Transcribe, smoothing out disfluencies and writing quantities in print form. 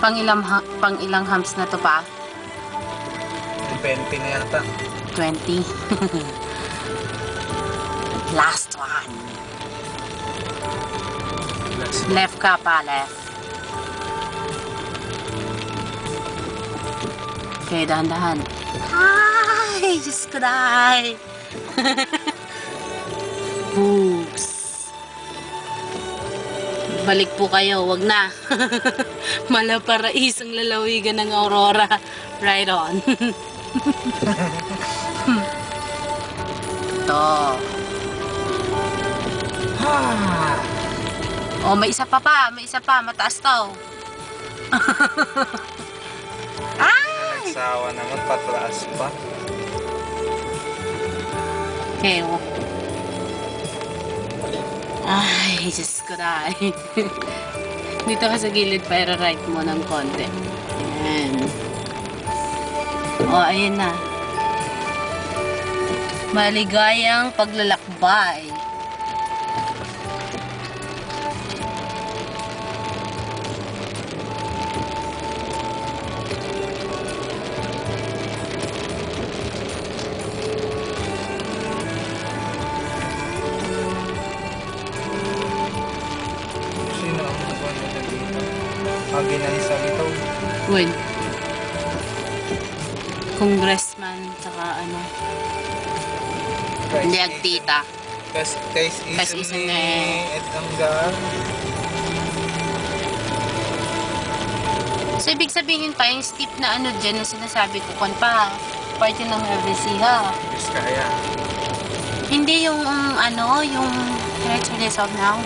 Pang ilang hams na to pa? 20 na yata. 20. Last one. Left ka pa, left. Okay, dahan-dahan. Ay, Diyos ko dahi. Books. Balik po kayo, wag na. Malaparaisang lalawigan ng Aurora. Right on. Ito. Oh, may isa pa. May isa pa. Mataas to. Ay! Nagsawa naman, patlaas pa. Okay. Ay, Diyos ko dahil. Dito ka sa gilid, pero right mo ng konti. Ayan. Oh, ayan na. Maligayang paglalakbay. Sino ang nagawa nila dito? Ang ginanisa nito. Wait. Congressman, saka ano. Hindi, agtita. Kais isang ni Edgar. So, ibig sabihin pa, yung steep na ano dyan, na sinasabi ko, kung pa, part yun ng LVC, ha? Biskaya. Hindi yung, ano, yung, can I turn this off now?